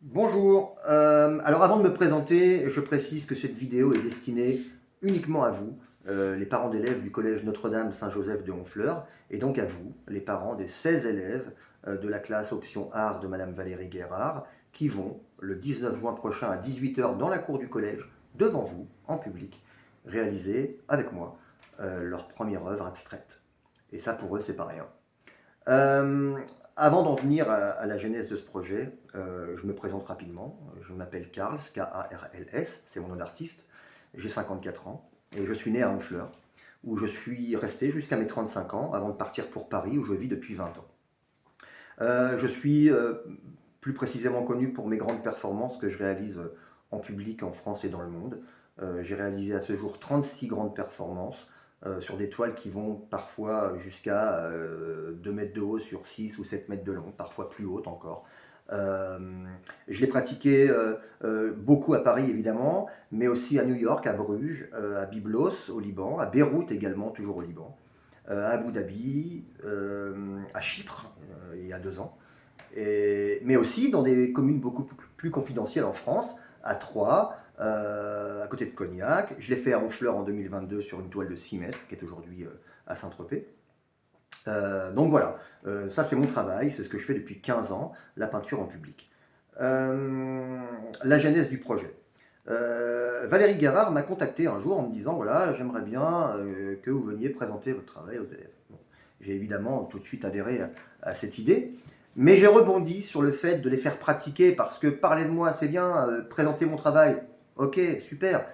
Bonjour, alors avant de me présenter, je précise que cette vidéo est destinée uniquement à vous, les parents d'élèves du collège Notre-Dame Saint-Joseph de Honfleur, et donc à vous, les parents des 16 élèves de la classe option art de Madame Valérie Guérard, qui vont, le 19 juin prochain à 18 heures dans la cour du collège, devant vous, en public, réaliser avec moi leur première œuvre abstraite. Et ça pour eux, c'est pas rien. Euh, Avant d'en venir à la genèse de ce projet, je me présente rapidement. Je m'appelle Karls, K-A-R-L-S, c'est mon nom d'artiste. J'ai 54 ans et je suis né à Honfleur, où je suis resté jusqu'à mes 35 ans avant de partir pour Paris, où je vis depuis 20 ans. Je suis plus précisément connu pour mes grandes performances que je réalise en public en France et dans le monde. J'ai réalisé à ce jour 36 grandes performances sur des toiles qui vont parfois jusqu'à 2 mètres de haut sur 6 ou 7 mètres de long, parfois plus hautes encore. Euh, je l'ai pratiqué beaucoup à Paris évidemment, mais aussi à New York, à Bruges, à Byblos au Liban, à Beyrouth également, toujours au Liban, à Abu Dhabi, à Chypre il y a 2 ans, mais aussi dans des communes beaucoup plus confidentielles en France, à Troyes, à côté de Cognac. Je l'ai fait à Honfleur en 2022 sur une toile de 6 mètres qui est aujourd'hui à Saint-Tropez. Donc voilà, ça c'est mon travail, c'est ce que je fais depuis 15 ans, la peinture en public. La genèse du projet. Valérie Guérard m'a contacté un jour en me disant voilà, j'aimerais bien que vous veniez présenter votre travail aux élèves. Bon, j'ai évidemment tout de suite adhéré à cette idée, mais j'ai rebondi sur le fait de les faire pratiquer parce que parler de moi c'est bien, présenter mon travail, ok, super,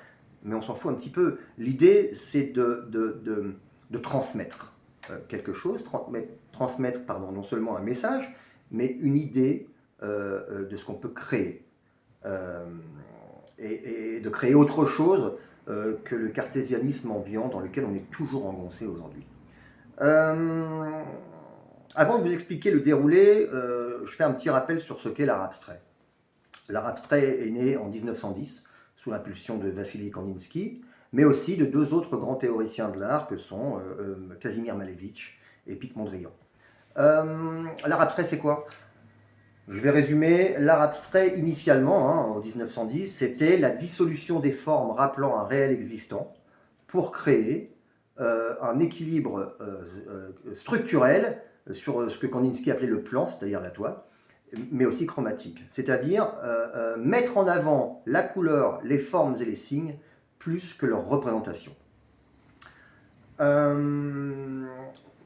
mais on s'en fout un petit peu. L'idée c'est de transmettre quelque chose, transmettre pardon, non seulement un message, mais une idée de ce qu'on peut créer. Euh, et de créer autre chose que le cartésianisme ambiant dans lequel on est toujours engoncé aujourd'hui. Euh, Avant de vous expliquer le déroulé, je fais un petit rappel sur ce qu'est l'art abstrait. L'art abstrait est né en 1910 sous l'impulsion de Vassili Kandinsky, mais aussi de deux autres grands théoriciens de l'art que sont Kazimir Malevich et Piet Mondrian. L'art abstrait, c'est quoi? Je vais résumer. L'art abstrait, initialement, en 1910, c'était la dissolution des formes rappelant un réel existant pour créer un équilibre structurel sur ce que Kandinsky appelait le plan, c'est-à-dire la toile, mais aussi chromatique. C'est-à-dire mettre en avant la couleur, les formes et les signes plus que leur représentation. Euh,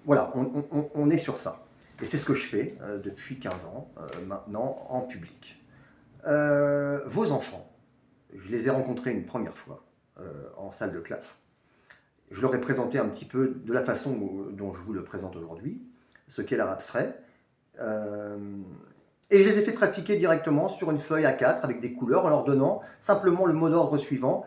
voilà, on est sur ça. Et c'est ce que je fais depuis 15 ans maintenant en public. Vos enfants, je les ai rencontrés une première fois en salle de classe. Je leur ai présenté un petit peu de la façon dont je vous le présente aujourd'hui, ce qu'est l'art abstrait. Euh, et je les ai fait pratiquer directement sur une feuille A4 avec des couleurs en leur donnant simplement le mot d'ordre suivant: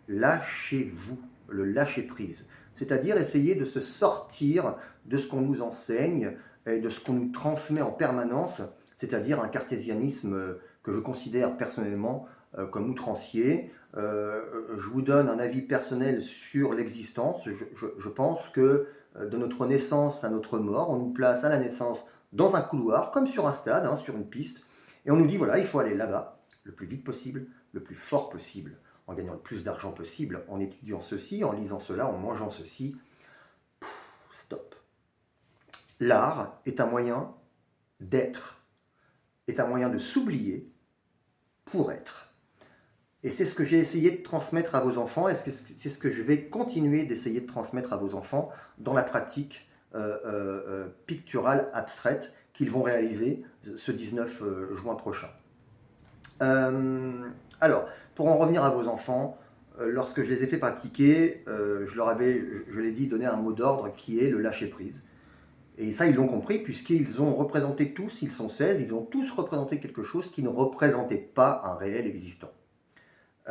lâchez-vous, le lâcher-prise. C'est-à-dire essayer de se sortir de ce qu'on nous enseigne et de ce qu'on nous transmet en permanence, c'est-à-dire un cartésianisme que je considère personnellement comme outrancier. Je vous donne un avis personnel sur l'existence. Je pense que de notre naissance à notre mort, on nous place à la naissance dans un couloir, comme sur un stade, hein, sur une piste, et on nous dit voilà, il faut aller là-bas, le plus vite possible, le plus fort possible, en gagnant le plus d'argent possible, en étudiant ceci, en lisant cela, en mangeant ceci. Stop. L'art est un moyen d'être, est un moyen de s'oublier pour être. Et c'est ce que j'ai essayé de transmettre à vos enfants, et c'est ce que je vais continuer d'essayer de transmettre à vos enfants dans la pratique picturale abstraite qu'ils vont réaliser ce 19 juin prochain. Euh, alors, pour en revenir à vos enfants, lorsque je les ai fait pratiquer, je leur avais, je l'ai dit, donné un mot d'ordre qui est le lâcher-prise. Et ça, ils l'ont compris, puisqu'ils ont représenté tous, ils sont 16, ils ont tous représenté quelque chose qui ne représentait pas un réel existant. Et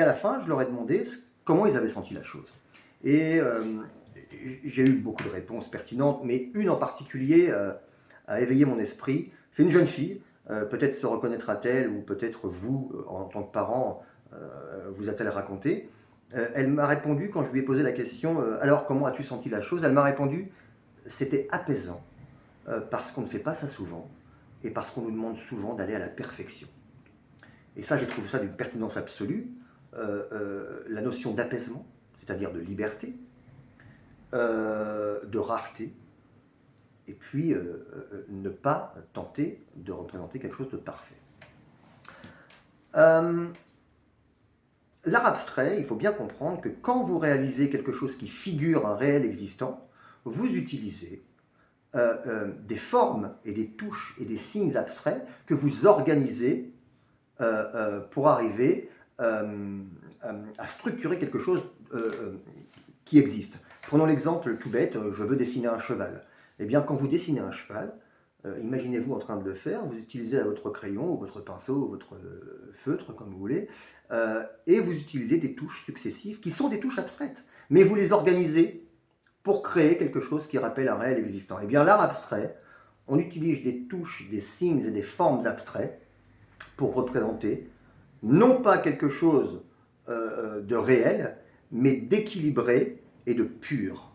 à la fin, je leur ai demandé comment ils avaient senti la chose. Et j'ai eu beaucoup de réponses pertinentes, mais une en particulier a éveillé mon esprit. C'est une jeune fille, peut-être se reconnaîtra-t-elle, ou peut-être vous, en tant que parent, vous a-t-elle raconté. Elle m'a répondu, quand je lui ai posé la question alors comment as-tu senti la chose, elle m'a répondu c'était apaisant, parce qu'on ne fait pas ça souvent, et parce qu'on nous demande souvent d'aller à la perfection. Et ça, je trouve ça d'une pertinence absolue. La notion d'apaisement, c'est-à-dire de liberté, de rareté, et puis ne pas tenter de représenter quelque chose de parfait. L'art abstrait, il faut bien comprendre que quand vous réalisez quelque chose qui figure un réel existant, vous utilisez des formes et des touches et des signes abstraits que vous organisez pour arriver à structurer quelque chose qui existe. Prenons l'exemple tout bête, je veux dessiner un cheval. Eh bien, quand vous dessinez un cheval, imaginez-vous en train de le faire, vous utilisez votre crayon ou votre pinceau ou votre feutre, comme vous voulez, et vous utilisez des touches successives qui sont des touches abstraites, mais vous les organisez pour créer quelque chose qui rappelle un réel existant. Eh bien, l'art abstrait, on utilise des touches, des signes et des formes abstraits pour représenter non pas quelque chose de réel, mais d'équilibré et de pur.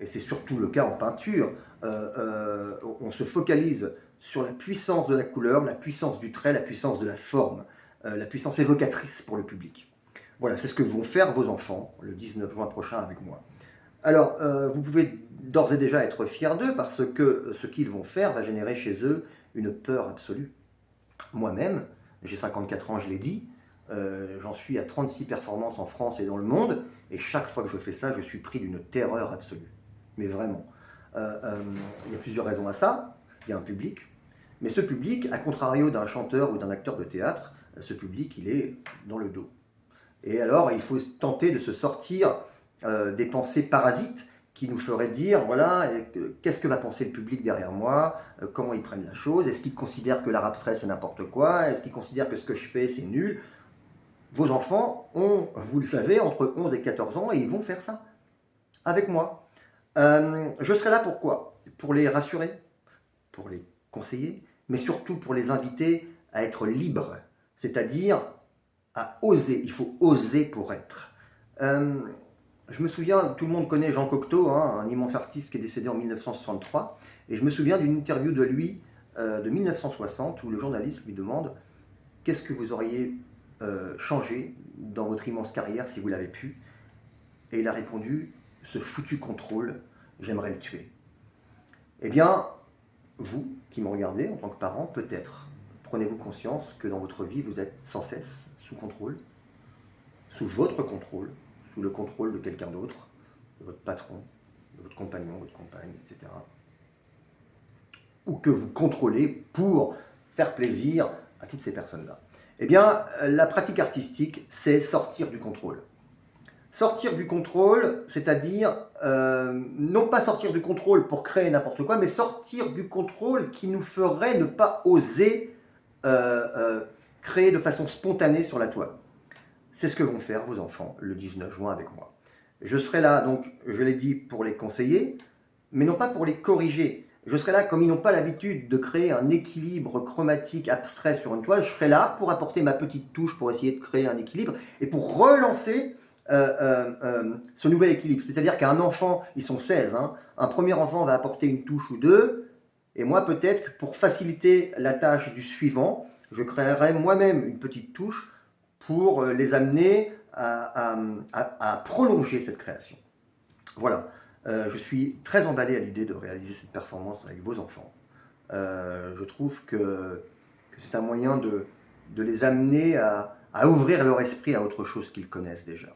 Et c'est surtout le cas en peinture. On se focalise sur la puissance de la couleur, la puissance du trait, la puissance de la forme, la puissance évocatrice pour le public. Voilà, c'est ce que vont faire vos enfants le 19 juin prochain avec moi. Alors, vous pouvez d'ores et déjà être fiers d'eux parce que ce qu'ils vont faire va générer chez eux une peur absolue. Moi-même, j'ai 54 ans, je l'ai dit, j'en suis à 36 performances en France et dans le monde, et chaque fois que je fais ça, je suis pris d'une terreur absolue. Mais vraiment. Il y a plusieurs raisons à ça. Il y a un public, mais ce public, à contrario d'un chanteur ou d'un acteur de théâtre, ce public, il est dans le dos. Et alors, il faut tenter de se sortir des pensées parasites qui nous feraient dire, voilà, qu'est-ce que va penser le public derrière moi, comment ils prennent la chose, est-ce qu'ils considèrent que l'art abstrait c'est n'importe quoi, est-ce qu'ils considèrent que ce que je fais c'est nul. Vos enfants ont, vous le savez, entre 11 et 14 ans et ils vont faire ça, avec moi. Je serai là pour quoi? Pour les rassurer, pour les conseiller, mais surtout pour les inviter à être libres, c'est-à-dire à oser. Il faut oser pour être. Je me souviens, tout le monde connaît Jean Cocteau, hein, un immense artiste qui est décédé en 1963, et je me souviens d'une interview de lui de 1960 où le journaliste lui demande « Qu'est-ce que vous auriez changé dans votre immense carrière si vous l'avez pu ?» Et il a répondu « Ce foutu contrôle, j'aimerais le tuer. » Eh bien, vous qui me regardez en tant que parent, peut-être prenez-vous conscience que dans votre vie, vous êtes sans cesse sous contrôle, sous votre contrôle, sous le contrôle de quelqu'un d'autre, de votre patron, de votre compagnon, votre compagne, etc. Ou que vous contrôlez pour faire plaisir à toutes ces personnes-là. Eh bien, la pratique artistique, c'est sortir du contrôle. Sortir du contrôle, c'est-à-dire, non pas sortir du contrôle pour créer n'importe quoi, mais sortir du contrôle qui nous ferait ne pas oser créer de façon spontanée sur la toile. C'est ce que vont faire vos enfants le 19 juin avec moi. Je serai là, donc, je l'ai dit, pour les conseiller, mais non pas pour les corriger. Je serai là, comme ils n'ont pas l'habitude de créer un équilibre chromatique abstrait sur une toile, je serai là pour apporter ma petite touche, pour essayer de créer un équilibre, et pour relancer ce nouvel équilibre. C'est-à-dire qu'un enfant, ils sont 16, hein, un premier enfant va apporter une touche ou deux, et moi peut-être, pour faciliter la tâche du suivant, je créerai moi-même une petite touche pour les amener à prolonger cette création. Voilà, je suis très emballé à l'idée de réaliser cette performance avec vos enfants. Je trouve que c'est un moyen de les amener à ouvrir leur esprit à autre chose qu'ils connaissent déjà.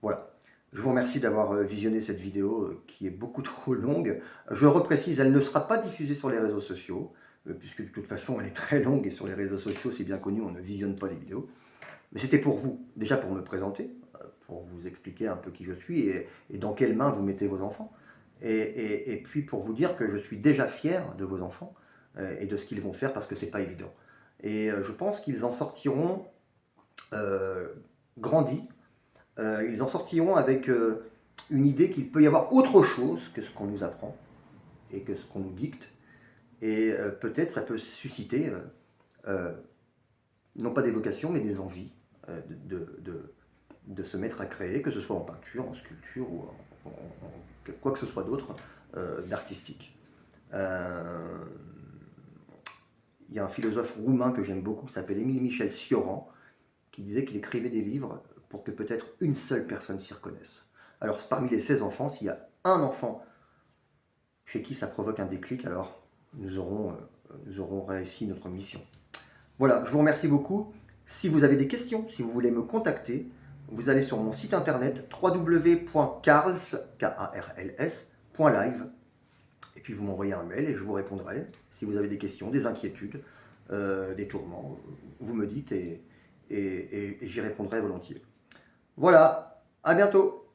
Voilà. Je vous remercie d'avoir visionné cette vidéo qui est beaucoup trop longue. Je reprécise, elle ne sera pas diffusée sur les réseaux sociaux, puisque de toute façon elle est très longue et sur les réseaux sociaux, c'est bien connu, on ne visionne pas les vidéos. Mais c'était pour vous, déjà pour me présenter, pour vous expliquer un peu qui je suis et dans quelles mains vous mettez vos enfants. Et puis pour vous dire que je suis déjà fier de vos enfants et de ce qu'ils vont faire parce que c'est pas évident. Et je pense qu'ils en sortiront grandis. Ils en sortiront avec une idée qu'il peut y avoir autre chose que ce qu'on nous apprend et que ce qu'on nous dicte. Et peut-être ça peut susciter, non pas des vocations, mais des envies de se mettre à créer, que ce soit en peinture, en sculpture ou en quoi que ce soit d'autre d'artistique. il y a un philosophe roumain que j'aime beaucoup qui s'appelle Émile Michel Cioran, qui disait qu'il écrivait des livres pour que peut-être une seule personne s'y reconnaisse. Alors parmi les 16 enfants, s'il y a un enfant chez qui ça provoque un déclic, alors nous aurons réussi notre mission. Voilà, je vous remercie beaucoup. Si vous avez des questions, si vous voulez me contacter, vous allez sur mon site internet www.carls.live et puis vous m'envoyez un mail et je vous répondrai. Si vous avez des questions, des inquiétudes, des tourments, vous me dites et j'y répondrai volontiers. Voilà, à bientôt.